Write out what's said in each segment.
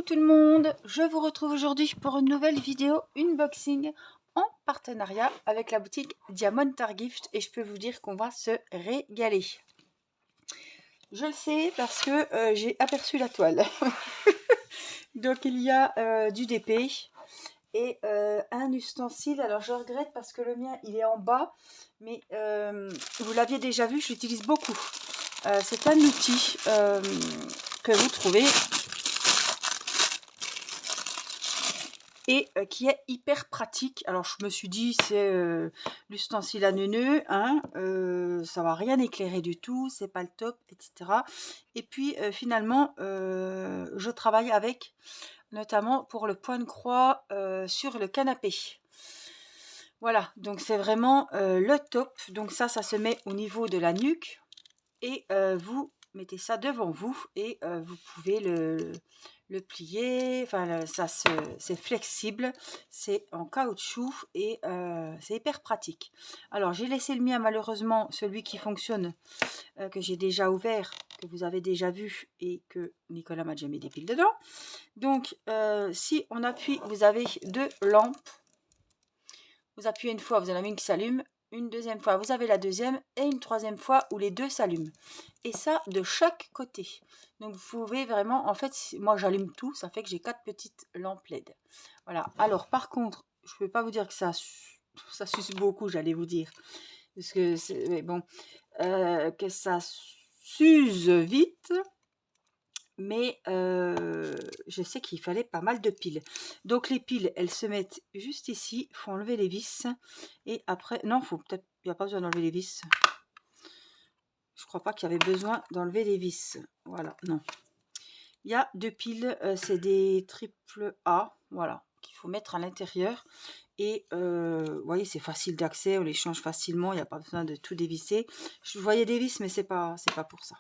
tout le monde, je vous retrouve aujourd'hui pour une nouvelle vidéo unboxing en partenariat avec la boutique Diamond Art Gift et je peux vous dire qu'on va se régaler. Je le sais parce que j'ai aperçu la toile. Donc il y a du DP et un ustensile. Alors je regrette parce que le mien il est en bas, mais vous l'aviez déjà vu, je l'utilise beaucoup. C'est un outil que vous trouvez et qui est hyper pratique. Alors je me suis dit c'est l'ustensile à neuneu, hein, ça va rien éclairer du tout, c'est pas le top, etc. Et puis finalement je travaille avec, notamment pour le point de croix sur le canapé. Voilà, donc c'est vraiment le top. Donc ça se met au niveau de la nuque et vous mettez ça devant vous et vous pouvez le plier, enfin c'est flexible, c'est en caoutchouc et c'est hyper pratique. Alors j'ai laissé le mien, malheureusement celui qui fonctionne, que j'ai déjà ouvert, que vous avez déjà vu et que Nicolas m'a déjà mis des piles dedans. Donc si on appuie, vous avez deux lampes, vous appuyez une fois, vous en avez une qui s'allume, une deuxième fois vous avez la deuxième et une troisième fois où les deux s'allument, et ça de chaque côté. Donc vous pouvez vraiment, en fait moi j'allume tout, ça fait que j'ai 4 petites lampes LED. Voilà. Alors par contre je peux pas vous dire que ça suce beaucoup, j'allais vous dire, parce que c'est bon, que ça s'use vite, mais je sais qu'il fallait pas mal de piles. Donc les piles, elles se mettent juste ici, il faut enlever les vis, et après, non, faut peut-être, il n'y a pas besoin d'enlever les vis. Je crois pas qu'il y avait besoin d'enlever les vis. Voilà, non. Il y a deux piles, c'est des triple A, voilà, qu'il faut mettre à l'intérieur. Et vous voyez, c'est facile d'accès, on les change facilement, il n'y a pas besoin de tout dévisser. Je voyais des vis, mais c'est pas pour ça.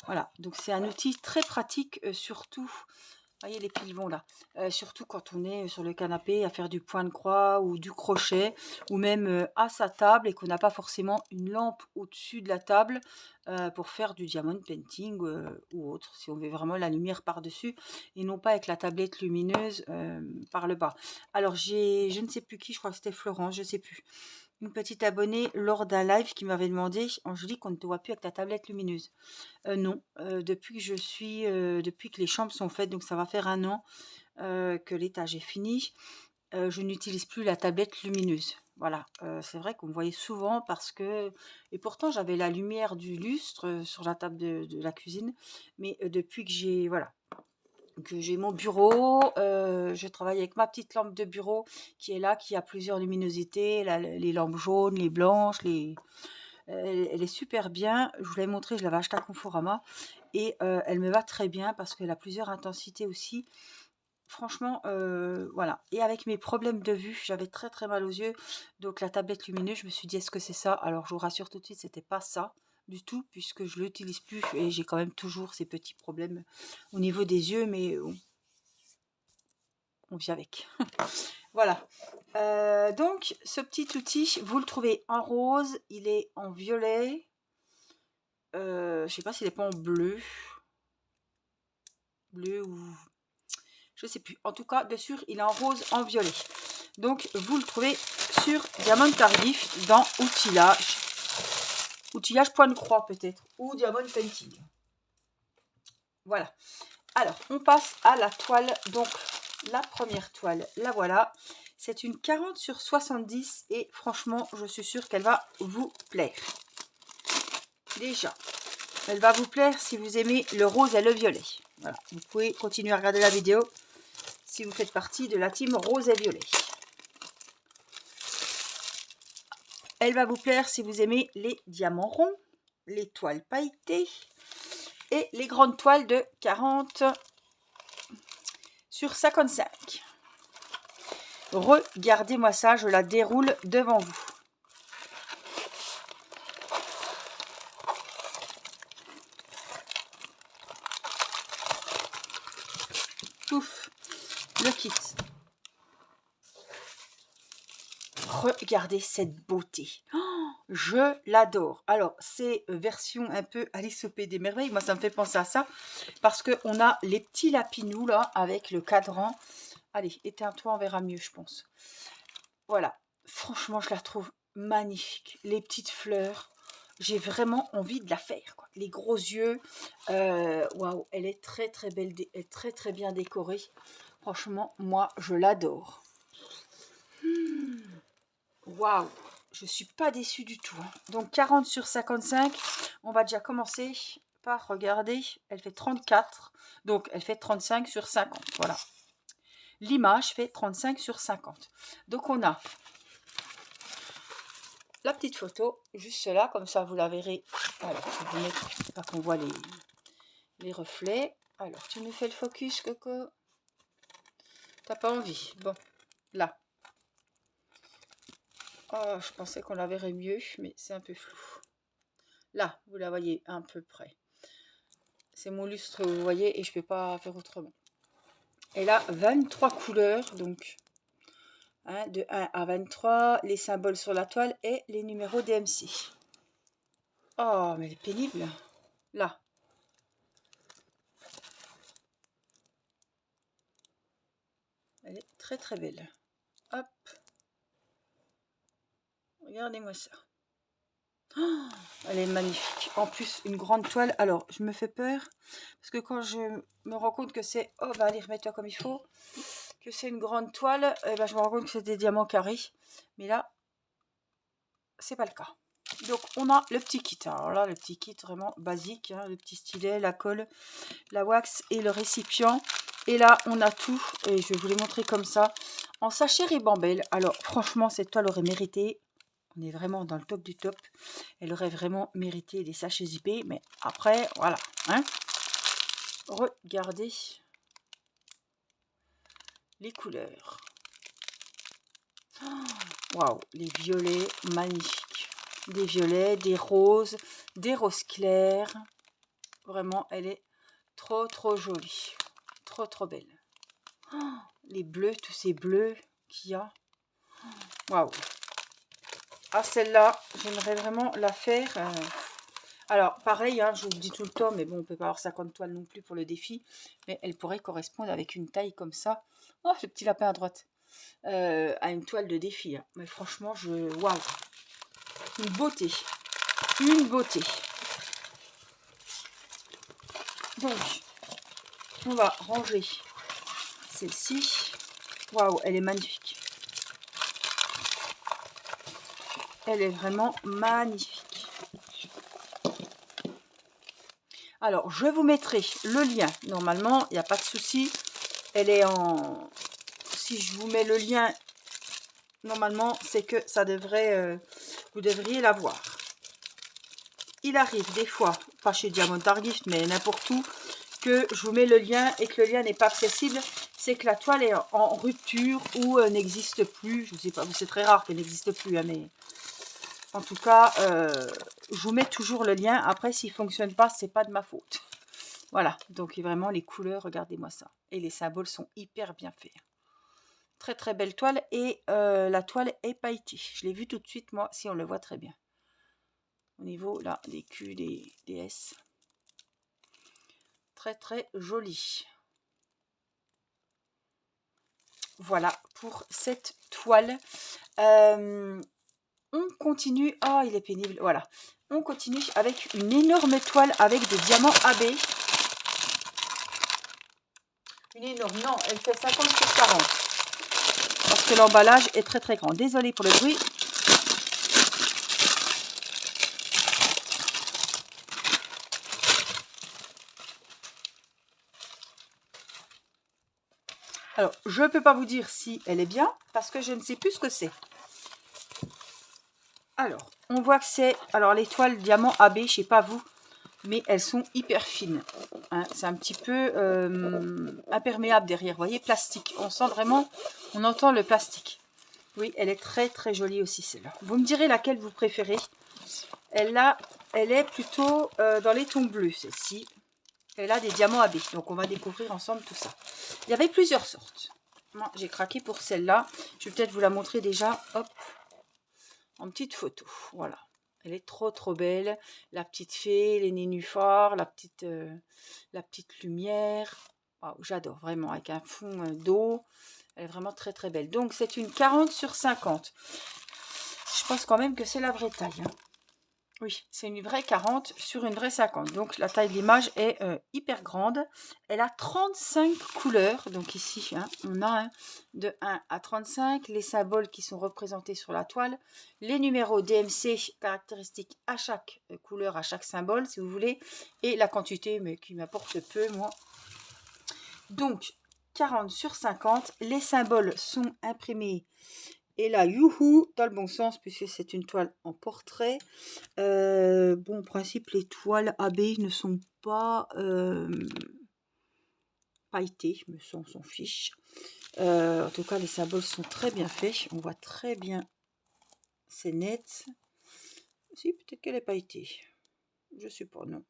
Voilà, donc c'est un outil très pratique, surtout, vous voyez les piles vont là, surtout quand on est sur le canapé à faire du point de croix ou du crochet, ou même à sa table et qu'on n'a pas forcément une lampe au-dessus de la table pour faire du diamond painting ou autre, si on veut vraiment la lumière par-dessus et non pas avec la tablette lumineuse par le bas. Alors je ne sais plus qui, je crois que c'était Florence, je sais plus, une petite abonnée lors d'un live qui m'avait demandé: Angélique, on ne te voit plus avec ta tablette lumineuse. Non, depuis que les chambres sont faites, donc ça va faire 1 an que l'étage est fini, je n'utilise plus la tablette lumineuse. Voilà, c'est vrai qu'on me voyait souvent parce que, et pourtant j'avais la lumière du lustre sur la table de la cuisine, mais depuis que j'ai, voilà, que j'ai mon bureau, je travaille avec ma petite lampe de bureau qui est là, qui a plusieurs luminosités, les lampes jaunes, les blanches, elle est super bien. Je vous l'avais montré, je l'avais acheté à Conforama et elle me va très bien parce qu'elle a plusieurs intensités aussi. Franchement, voilà. Et avec mes problèmes de vue, j'avais très très mal aux yeux. Donc la tablette lumineuse, je me suis dit, est-ce que c'est ça? Alors je vous rassure tout de suite, c'était pas ça du tout, puisque je l'utilise plus et j'ai quand même toujours ces petits problèmes au niveau des yeux, mais on vit avec. Voilà. Donc ce petit outil, vous le trouvez en rose, il est en violet. Je sais pas s'il n'est pas en bleu ou je sais plus. En tout cas, dessus, il est en rose, en violet. Donc, vous le trouvez sur Diamond Art Gift dans outillage. Outillage point de croix peut-être. Ou Diamond Painting. Voilà. Alors, on passe à la toile. Donc, la première toile, la voilà. C'est une 40 sur 70 et franchement, je suis sûre qu'elle va vous plaire. Déjà, elle va vous plaire si vous aimez le rose et le violet. Voilà. Vous pouvez continuer à regarder la vidéo si vous faites partie de la team rose et violet. Elle va vous plaire si vous aimez les diamants ronds, les toiles pailletées et les grandes toiles de 40 sur 55. Regardez-moi ça, je la déroule devant vous. Pouf, le kit. Regardez cette beauté. Oh, Je l'adore. Alors, c'est version un peu Alice au Pays des Merveilles. Moi, ça me fait penser à ça. Parce qu'on a les petits lapinous, là, avec le cadran. Allez, éteins-toi, on verra mieux, je pense. Voilà. Franchement, je la trouve magnifique. Les petites fleurs. J'ai vraiment envie de la faire, quoi. Les gros yeux. Waouh, elle est très, très belle. Elle est très, très bien décorée. Franchement, moi, je l'adore. Waouh, je suis pas déçue du tout. Donc 40 sur 55, on va déjà commencer par regarder. Elle fait 34, donc elle fait 35 sur 50. Voilà. L'image fait 35 sur 50. Donc on a la petite photo, juste là, comme ça vous la verrez. Alors, je vais vous mettre, pas qu'on voit les reflets. Alors, tu me fais le focus, Coco. T'as pas envie? Bon, là. Oh, je pensais qu'on la verrait mieux, mais c'est un peu flou. Là, vous la voyez à peu près. C'est mon lustre, vous voyez, et je ne peux pas faire autrement. Elle a 23 couleurs, donc hein, de 1 à 23, les symboles sur la toile et les numéros DMC. Oh, mais elle est pénible. Là. Elle est très très belle. Hop. Regardez-moi ça. Oh, elle est magnifique. En plus, une grande toile. Alors, je me fais peur. Parce que quand je me rends compte que c'est... Oh, bah allez, remets-toi comme il faut. Que c'est une grande toile. Eh ben, je me rends compte que c'est des diamants carrés. Mais là, c'est pas le cas. Donc, on a le petit kit. Alors là, le petit kit vraiment basique. Hein, le petit stylet, la colle, la wax et le récipient. Et là, on a tout. Et je vais vous les montrer comme ça. En sachet ribambelle. Alors, franchement, cette toile aurait mérité... On est vraiment dans le top du top. Elle aurait vraiment mérité des sachets zippés. Mais après, voilà. Hein. Regardez les couleurs. Waouh, les violets, magnifiques. Des violets, des roses clairs. Vraiment, elle est trop, trop jolie. Trop, trop belle. Les bleus, tous ces bleus qu'il y a. Waouh. Ah, celle-là, j'aimerais vraiment la faire. Alors, pareil, hein, je vous le dis tout le temps, mais bon, on ne peut pas avoir 50 toiles non plus pour le défi. Mais elle pourrait correspondre avec une taille comme ça. Oh, ce petit lapin à droite. À une toile de défi. Hein. Mais franchement, waouh. Une beauté. Une beauté. Donc, on va ranger celle-ci. Waouh, elle est magnifique. Elle est vraiment magnifique. Alors, je vous mettrai le lien. Normalement, il n'y a pas de souci. Elle est en... Si je vous mets le lien, normalement, c'est que ça devrait... vous devriez la voir. Il arrive des fois, pas chez Diamond Art Gift, mais n'importe où, que je vous mets le lien et que le lien n'est pas accessible. C'est que la toile est en rupture ou n'existe plus. Je ne sais pas, c'est très rare qu'elle n'existe plus, hein, mais... En tout cas, je vous mets toujours le lien. Après, s'il ne fonctionne pas, c'est pas de ma faute. Voilà, donc vraiment les couleurs, regardez-moi ça. Et les symboles sont hyper bien faits. Très très belle toile. Et la toile est pailletée. Je l'ai vu tout de suite, moi, si on le voit très bien. Au niveau, là, des Q, des S. Très très joli. Voilà pour cette toile. On continue. Oh, il est pénible. Voilà. On continue avec une énorme toile avec des diamants AB. Une énorme. Non, elle fait 50 sur 40. Parce que l'emballage est très très grand. Désolée pour le bruit. Alors, je ne peux pas vous dire si elle est bien parce que je ne sais plus ce que c'est. Alors, on voit que c'est... Alors, les toiles diamant AB, je ne sais pas vous, mais elles sont hyper fines. Hein, c'est un petit peu imperméable derrière. Vous voyez, plastique. On sent vraiment... On entend le plastique. Oui, elle est très très jolie aussi celle-là. Vous me direz laquelle vous préférez. Elle est plutôt dans les tons bleus, celle-ci. Elle a des diamants AB. Donc, on va découvrir ensemble tout ça. Il y avait plusieurs sortes. Moi, j'ai craqué pour celle-là. Je vais peut-être vous la montrer déjà. Hop. En petite photo. Voilà. Elle est trop belle. La petite fée, les nénuphars, la petite lumière. Waouh, j'adore vraiment, avec un fond d'eau. Elle est vraiment très belle. Donc c'est une 40 sur 50. Je pense quand même que c'est la vraie taille. Hein. Oui, c'est une vraie 40 sur une vraie 50. Donc la taille de l'image est hyper grande. Elle a 35 couleurs. Donc ici, hein, on a de 1 à 35 les symboles qui sont représentés sur la toile. Les numéros DMC caractéristiques à chaque couleur, à chaque symbole, si vous voulez. Et la quantité, mais qui m'apporte peu, moi. Donc, 40 sur 50. Les symboles sont imprimés. Et là, youhou, dans le bon sens, puisque c'est une toile en portrait. Bon, en principe, les toiles AB ne sont pas pailletées, mais ça, on s'en fiche. En tout cas, les symboles sont très bien faits. On voit très bien, c'est net. Si, peut-être qu'elle est pailletée. Je sais pas, non.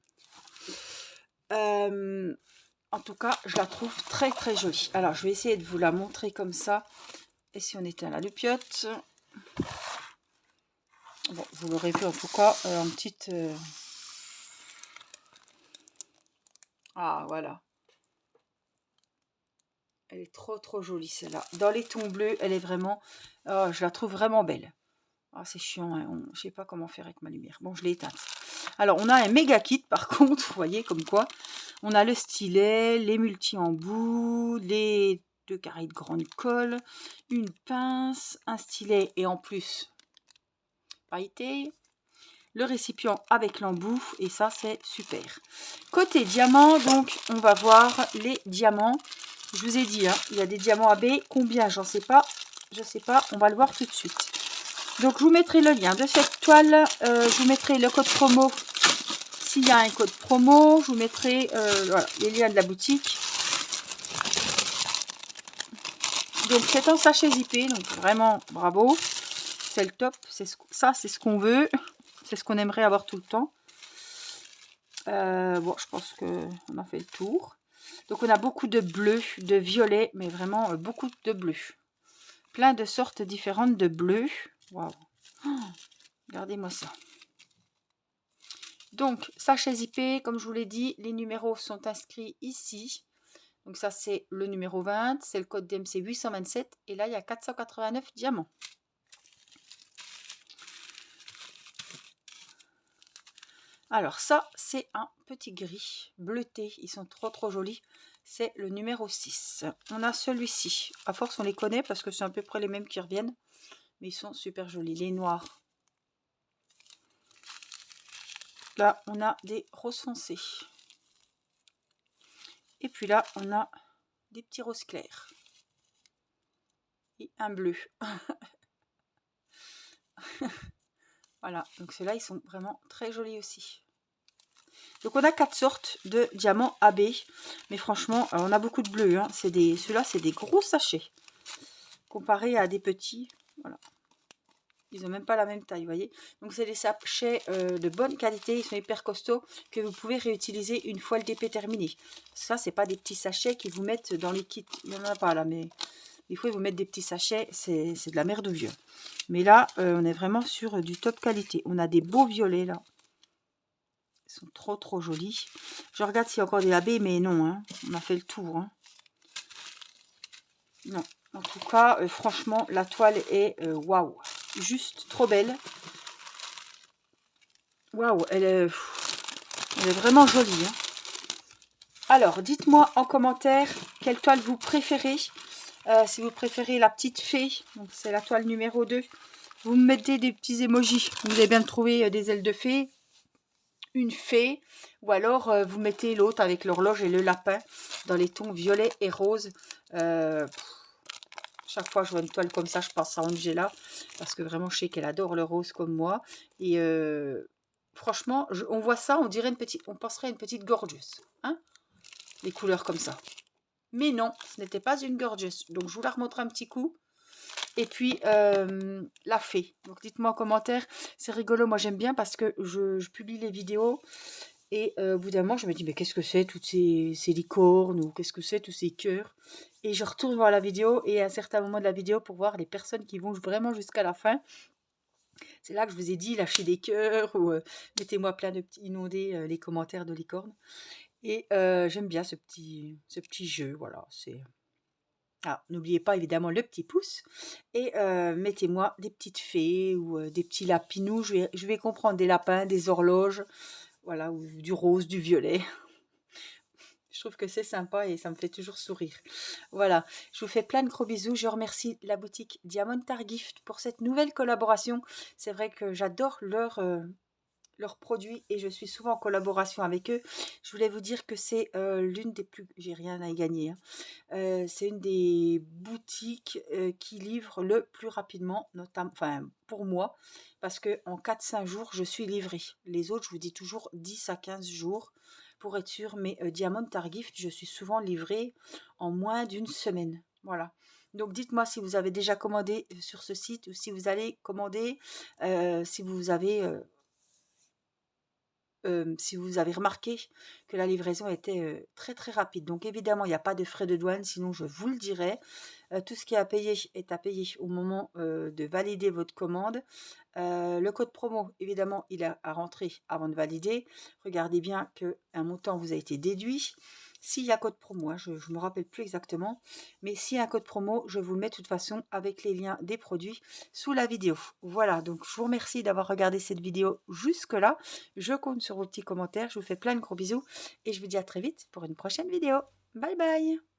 En tout cas, je la trouve très jolie. Alors, je vais essayer de vous la montrer comme ça. Et si on éteint la lupiote... Bon, vous l'aurez vu en tout cas en petite... Ah, voilà. Elle est trop jolie celle-là. Dans les tons bleus, elle est vraiment... Oh, je la trouve vraiment belle. Ah, c'est chiant, hein. Je sais pas comment faire avec ma lumière. Bon, je l'ai éteinte. Alors, on a un méga kit par contre, vous voyez, comme quoi. On a le stylet, les multi-embouts, les 2 carrés de grande colle, une pince, un stylet et en plus pailleté. Le récipient avec l'embout et ça c'est super. Côté diamant, donc on va voir les diamants. Je vous ai dit, hein, il y a des diamants AB, combien j'en sais pas, je sais pas, on va le voir tout de suite. Donc je vous mettrai le lien de cette toile, je vous mettrai le code promo s'il y a un code promo, je vous mettrai voilà, les liens de la boutique. Donc c'est en sachet zippé, donc vraiment bravo, c'est le top, ça c'est ce qu'on veut. C'est ce qu'on aimerait avoir tout le temps. Bon, je pense qu'on a fait le tour. Donc, on a beaucoup de bleu, de violet, mais vraiment beaucoup de bleu. Plein de sortes différentes de bleu. Waouh! Oh, regardez-moi ça. Donc, sachet zippé, comme je vous l'ai dit, les numéros sont inscrits ici. Donc, ça, c'est le numéro 20. C'est le code DMC 827. Et là, il y a 489 diamants. Alors ça, c'est un petit gris bleuté. Ils sont trop jolis. C'est le numéro 6. On a celui-ci. À force, on les connaît parce que c'est à peu près les mêmes qui reviennent. Mais ils sont super jolis. Les noirs. Là, on a des roses foncés. Et puis là, on a des petits roses clairs. Et un bleu. Voilà. Donc ceux-là, ils sont vraiment très jolis aussi. Donc on a 4 sortes de diamants AB. Mais franchement, on a beaucoup de bleus. Hein. Ceux-là, c'est des gros sachets. Comparé à des petits. Voilà. Ils n'ont même pas la même taille, vous voyez. Donc c'est des sachets de bonne qualité. Ils sont hyper costauds que vous pouvez réutiliser une fois le DP terminé. Ça, c'est pas des petits sachets qu'ils vous mettent dans les kits. Il n'y en a pas là, mais des fois, ils vous mettent des petits sachets. C'est de la merde vieux. Mais là, on est vraiment sur du top qualité. On a des beaux violets là. Ils sont trop jolis. Je regarde s'il y a encore des AB, mais non, hein. On a fait le tour. Hein. Non. En tout cas, franchement, la toile est waouh. Juste trop belle. Waouh, elle est vraiment jolie. Hein. Alors, dites-moi en commentaire quelle toile vous préférez. Si vous préférez la petite fée, donc c'est la toile numéro 2. Vous me mettez des petits emojis. Vous allez bien le trouver, des ailes de fée. Une fée, ou alors vous mettez l'autre avec l'horloge et le lapin dans les tons violet et rose. Chaque fois que je vois une toile comme ça, je pense à Angela, parce que vraiment je sais qu'elle adore le rose comme moi. Et franchement, on voit ça, on dirait on penserait à une petite gorgeous, hein, les couleurs comme ça. Mais non, ce n'était pas une gorgeous. Donc je vous la remontre un petit coup. Et puis, la fée. Donc, dites-moi en commentaire. C'est rigolo. Moi, j'aime bien parce que je publie les vidéos. Et au bout d'un moment, je me dis, mais qu'est-ce que c'est, toutes ces licornes ou qu'est-ce que c'est, tous ces cœurs. Et je retourne voir la vidéo et à un certain moment de la vidéo pour voir les personnes qui vont vraiment jusqu'à la fin. C'est là que je vous ai dit, lâchez des cœurs ou mettez-moi plein de petits inondés les commentaires de licorne. Et j'aime bien ce petit jeu, voilà. Ah, n'oubliez pas évidemment le petit pouce et mettez-moi des petites fées ou des petits lapinous. Je vais comprendre des lapins, des horloges, voilà, ou du rose, du violet. Je trouve que c'est sympa et ça me fait toujours sourire. Voilà, je vous fais plein de gros bisous. Je remercie la boutique Diamond Art Gift pour cette nouvelle collaboration. C'est vrai que j'adore leurs produits et je suis souvent en collaboration avec eux. Je voulais vous dire que c'est l'une des plus... J'ai rien à y gagner. Hein. C'est une des boutiques qui livre le plus rapidement, notamment, enfin pour moi, parce que en 4-5 jours, je suis livrée. Les autres, je vous dis toujours 10 à 15 jours pour être sûr, mais Diamond Art Gift, je suis souvent livrée en moins d'une semaine. Voilà. Donc dites-moi si vous avez déjà commandé sur ce site ou si vous allez commander, si vous avez si vous avez remarqué que la livraison était très très rapide. Donc évidemment, il n'y a pas de frais de douane, sinon je vous le dirais. Tout ce qui est à payer est à payer au moment de valider votre commande. Le code promo, évidemment, il est à rentrer avant de valider. Regardez bien qu'un montant vous a été déduit. S'il y a code promo, hein, je ne me rappelle plus exactement, mais s'il y a un code promo, je vous le mets de toute façon avec les liens des produits sous la vidéo. Voilà, donc je vous remercie d'avoir regardé cette vidéo jusque-là. Je compte sur vos petits commentaires. Je vous fais plein de gros bisous et je vous dis à très vite pour une prochaine vidéo. Bye bye!